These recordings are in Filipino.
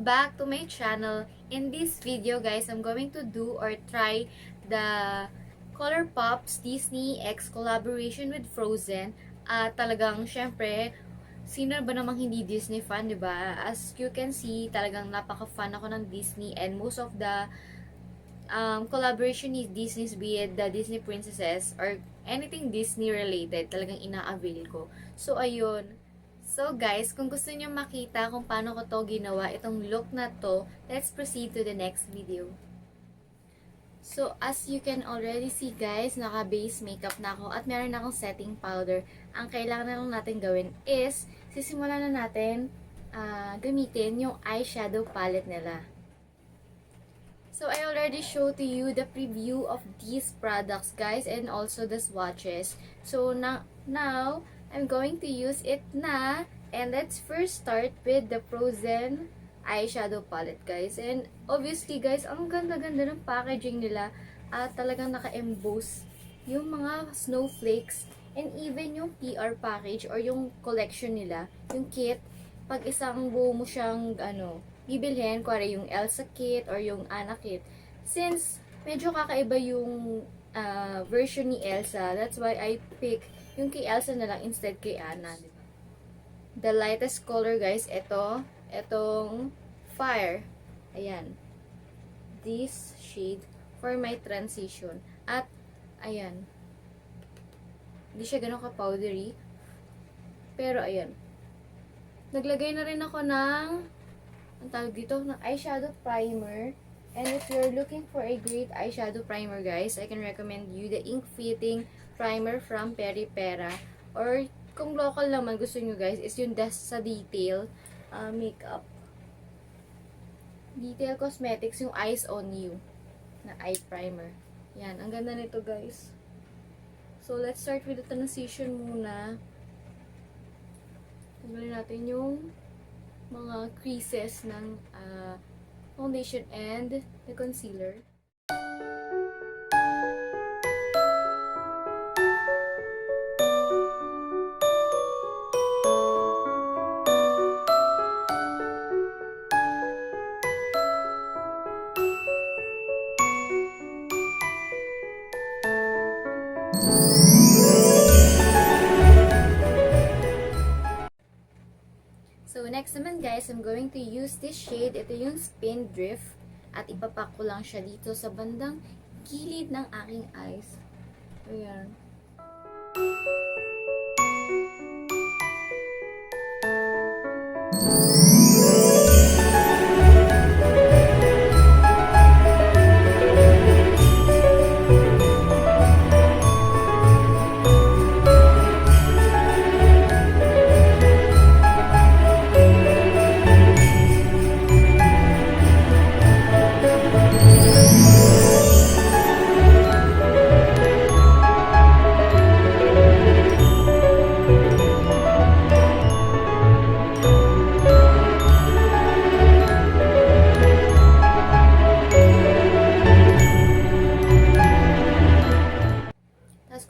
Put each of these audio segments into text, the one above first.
Back to my channel. In this video guys, I'm going to do or try the Colourpop's Disney X collaboration with Frozen. Talagang syempre, sino ba namang hindi Disney fan, 'di ba? As you can see, talagang napaka-fan ako ng Disney, and most of the collaboration ni Disney's, be it the Disney princesses or anything Disney related, talagang ina-avail ko. So ayun. So guys, kung gusto niyo makita kung paano ko to ginawa, itong look na to, let's proceed to the next video. So as you can already see guys, naka-base makeup na ako at meron na akong setting powder. Ang kailangan na lang natin gawin is, sisimulan na natin gamitin yung eyeshadow palette nila. So I already showed to you the preview of these products guys, and also the swatches. So now I'm going to use it na, and let's first start with the Frozen eyeshadow palette guys. And obviously guys, ang ganda-ganda ng packaging nila, at talagang naka-emboss yung mga snowflakes, and even yung PR package or yung collection nila, yung kit, pag isang buo mo siyang bibilhin, kuwari yung Elsa kit or yung Anna kit, since medyo kakaiba yung version ni Elsa, that's why I pick yung kay Elsa na lang instead kay Anna. The lightest color guys, etong Fire. Ayan. This shade for my transition. At, ayan. Hindi siya ganun ka-powdery. Pero, ayan. Naglagay na rin ako ng, ang tawag dito, ng eyeshadow primer. And if you're looking for a great eyeshadow primer guys, I can recommend you the ink fitting primer from Peripera, or kung local naman gusto nyo guys is yung sa Detail makeup, Detail Cosmetics, yung Eyes on You na eye primer. Yan, ang ganda nito guys. So let's start with the transition muna. Tanggalin natin yung mga creases ng foundation and the concealer. So next naman guys, I'm going to use this shade. Ito yung Spin Drift. At ipapak ko lang siya dito sa bandang gilid ng aking eyes. Ayan.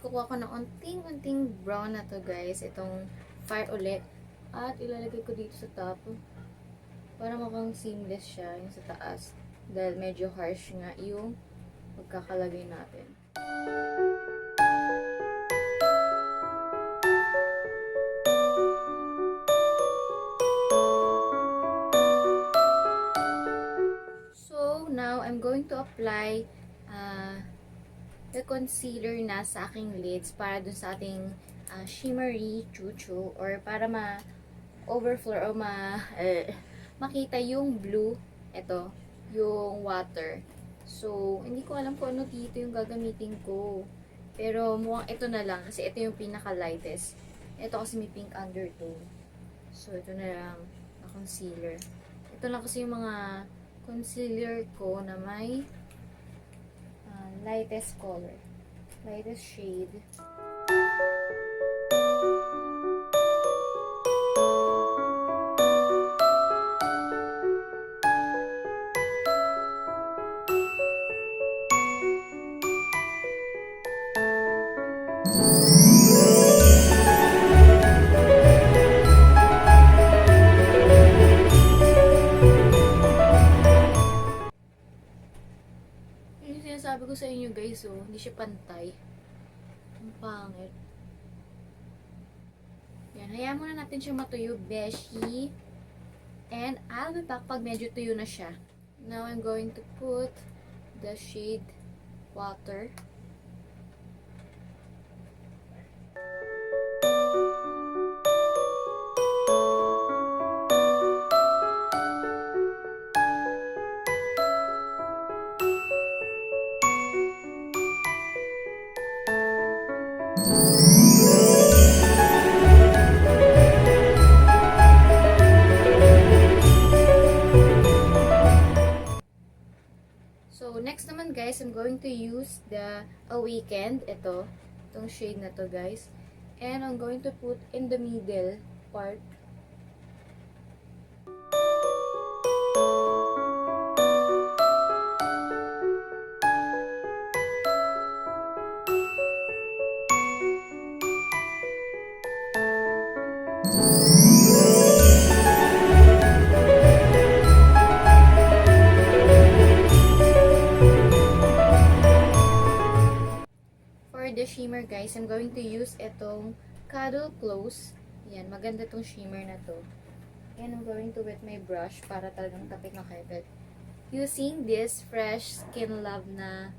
Kukuha ko ng unting brown na to guys. Itong fire ulit. At ilalagay ko dito sa top. Para mukhang seamless siya yung sa taas. Dahil medyo harsh nga yung pagkakalagay natin. So, now I'm going to apply the concealer na sa aking lids para dun sa ating shimmery chuchu or para ma-overflow o makita yung blue, ito, yung water. So, hindi ko alam kung ano dito yung gagamitin ko. Pero mukhang ito na lang kasi ito yung pinaka-lightest. Ito kasi may pink undertone. So, ito na lang na concealer. Ito lang kasi yung mga concealer ko na may lightest color, lightest shade. Sabi ko sa inyo guys, oh, hindi siya pantay. Ang pangit. Yan, hayaan muna natin siya matuyo, beshi. And I'll be back pag medyo tuyo na siya. Now I'm going to put the shade water. So, next naman guys, I'm going to use the Awakened. Itong shade na to guys. And I'm going to put in the middle part. The shimmer guys, I'm going to use itong Cuddle Close. Yan, maganda itong shimmer na to. And I'm going to wet my brush para talagang tapik na kaagad. Using this Fresh Skin Love na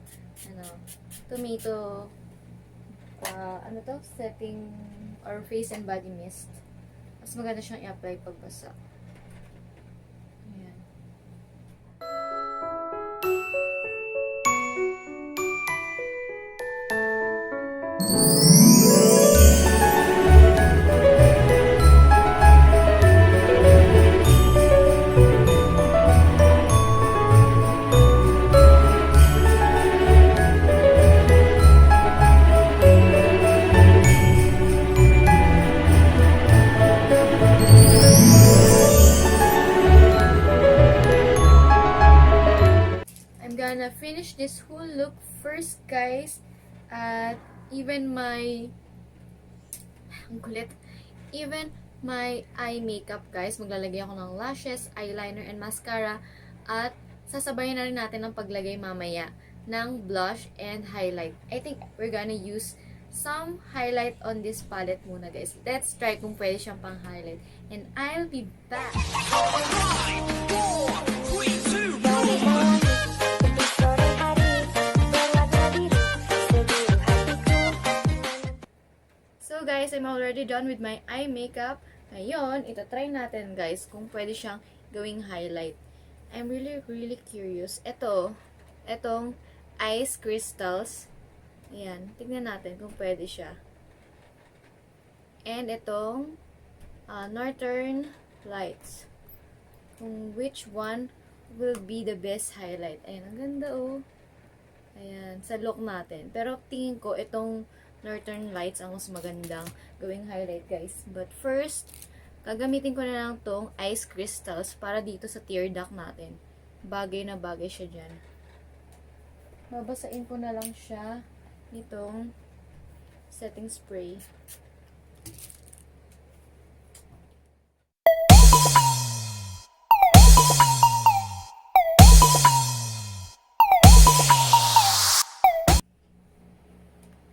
tomato setting or face and body mist. Mas maganda siyang i-apply pagbasa. Ayan. Finish this whole look first guys at even my eye makeup guys, maglalagay ako ng lashes, eyeliner, and mascara at sasabayan na rin natin ang paglagay mamaya ng blush and highlight. I think we're gonna use some highlight on this palette muna, guys. Let's try kung pwede siyang pang-highlight. And I'll be back. So guys, I'm already done with my eye makeup. Ngayon, itatry natin guys kung pwede siyang gawing highlight. I'm really curious. Etong ice crystals. Ayan, tignan natin kung pwede siya. And itong Northern Lights. Kung which one will be the best highlight. Ayan, ang ganda oh. Ayan, sa look natin. Pero tingin ko, itong Northern Lights ang mas magandang gawing highlight, guys. But first, gagamitin ko na lang tong ice crystals para dito sa tear duct natin. Bagay na bagay siya dyan. Babasain ko na lang siya nitong setting spray.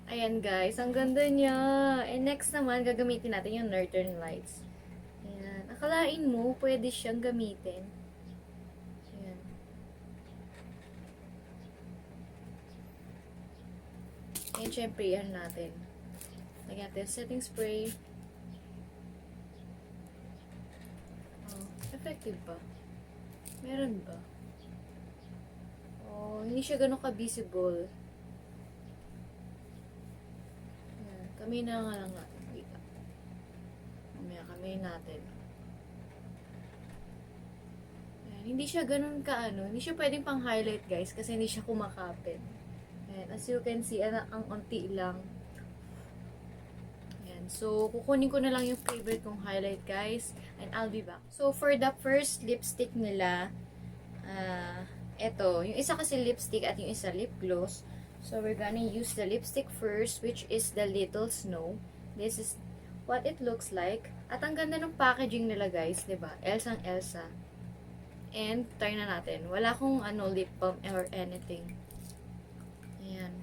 Ayan guys, ang ganda niya. And next naman, gagamitin natin yung Northern Lights. Ayan. Akalain mo, pwede siyang gamitin. Ayan. And syempre, yan natin. Lagyan natin setting spray. Oh, effective ba? Meron ba? Oh, hindi siya ganun ka-visible. Kamay na nga lang natin. Wait lang. Mamaya kamay natin. Ayan. Hindi siya ganun hindi siya pwedeng pang highlight guys kasi hindi siya kumakapit. Ayan. As you can see, ang unti lang. Ayan. So, kukunin ko na lang yung favorite kong highlight guys. And I'll be back. So, for the first lipstick nila, eto. Yung isa kasi lipstick at yung isa lip gloss. So, we're gonna use the lipstick first, which is the Little Snow. This is what it looks like. At ang ganda ng packaging nila, guys. Diba? Elsa'S Elsa. And, try na natin. Wala akong lip balm or anything. Ayan.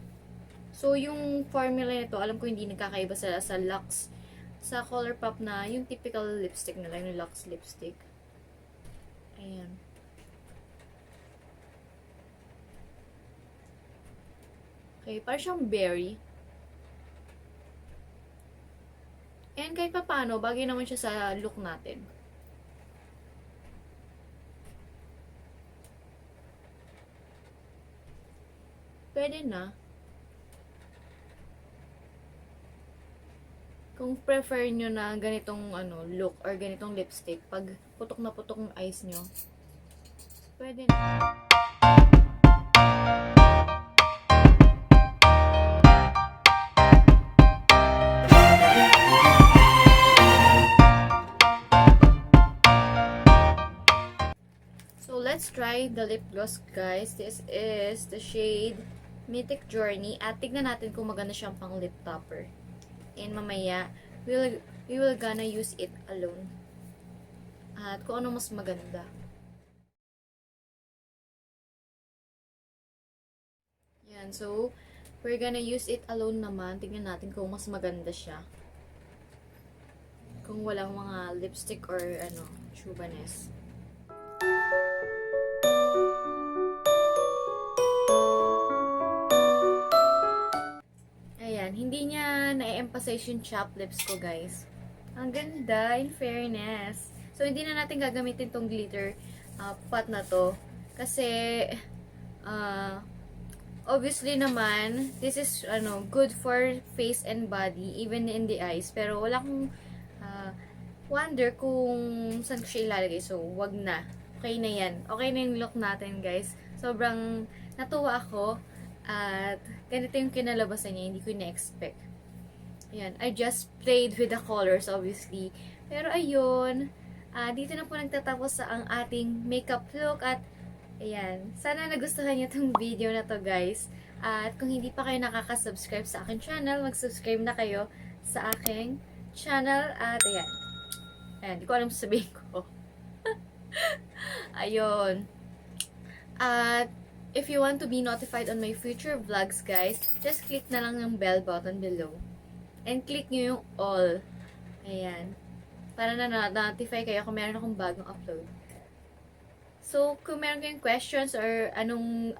So, yung formula nito, alam ko hindi nagkakaiba sa Luxe. Sa Colourpop na, yung typical lipstick nila, yung Luxe lipstick. Ayan. Okay, parang siyang berry. And kahit pa paano, bagay naman siya sa look natin. Pwede na. Kung prefer nyo na ganitong look or ganitong lipstick, pag putok na putok ng eyes nyo, pwede na. So, let's try the lip gloss, guys. This is the shade Mythic Journey. At tignan natin kung maganda siyang pang lip topper. And mamaya, we will gonna use it alone. At kung ano mas maganda. Yan. So, we're gonna use it alone naman. Tignan natin kung mas maganda siya. Kung walang mga lipstick or chubanes. Ayan, hindi niya na-emphasize yung chop lips ko, guys. Ang ganda, in fairness. So, hindi na natin gagamitin tong glitter pot na to. Kasi, obviously naman, this is, good for face and body, even in the eyes. Pero, wala akong wonder kung saan ko siya ilalagay. So, wag na. Okay na yan. Okay na yung look natin, guys. Sobrang natuwa ako. At ganito yung kinalabasan niya. Hindi ko na-expect. Ayan. I just played with the colors, obviously. Pero ayun. Dito na po nagtatapos sa ang ating makeup look. At ayan. Sana nagustuhan niyo itong video na to, guys. At kung hindi pa kayo nakaka-subscribe sa aking channel, mag-subscribe na kayo sa aking channel. At ayan. Ayan. Di ko alam sabihin ko. Ayun. At if you want to be notified on my future vlogs, guys, just click na lang yung bell button below. And click nyo yung all. Ayan. Para na-notify kayo kung meron akong bagong upload. So, kung meron kayong questions or anong,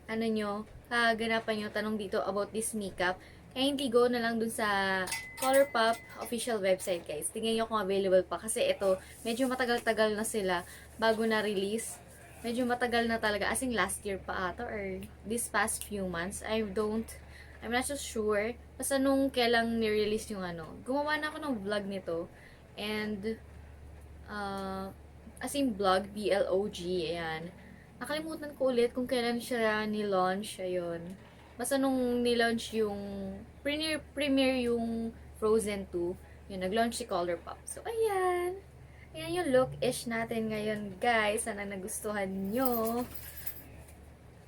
ano nyo, kaganapan nyo, tanong dito about this makeup, kindly go na lang dun sa Colourpop official website, guys. Tingnan nyo kung available pa. Kasi ito, medyo matagal-tagal na sila bago na-release. Medyo matagal na talaga. As in, last year pa ata or this past few months. I'm not so sure. Basta nung kailang ni-release yung ano. Gumawa na ako ng vlog nito. And, as in vlog, B-L-O-G, ayan. Nakalimutan ko ulit kung kailan siya ni-launch, ayun. Basta nung ni-launch yung, premiere yung Frozen 2, yun, nag-launch si Colourpop. So, ayan. Ayan yung look-ish natin ngayon, guys. Sana nagustuhan nyo.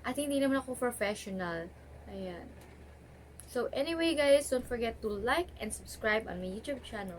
At hindi naman ako professional. Ayan. So, anyway, guys, don't forget to like and subscribe on my YouTube channel.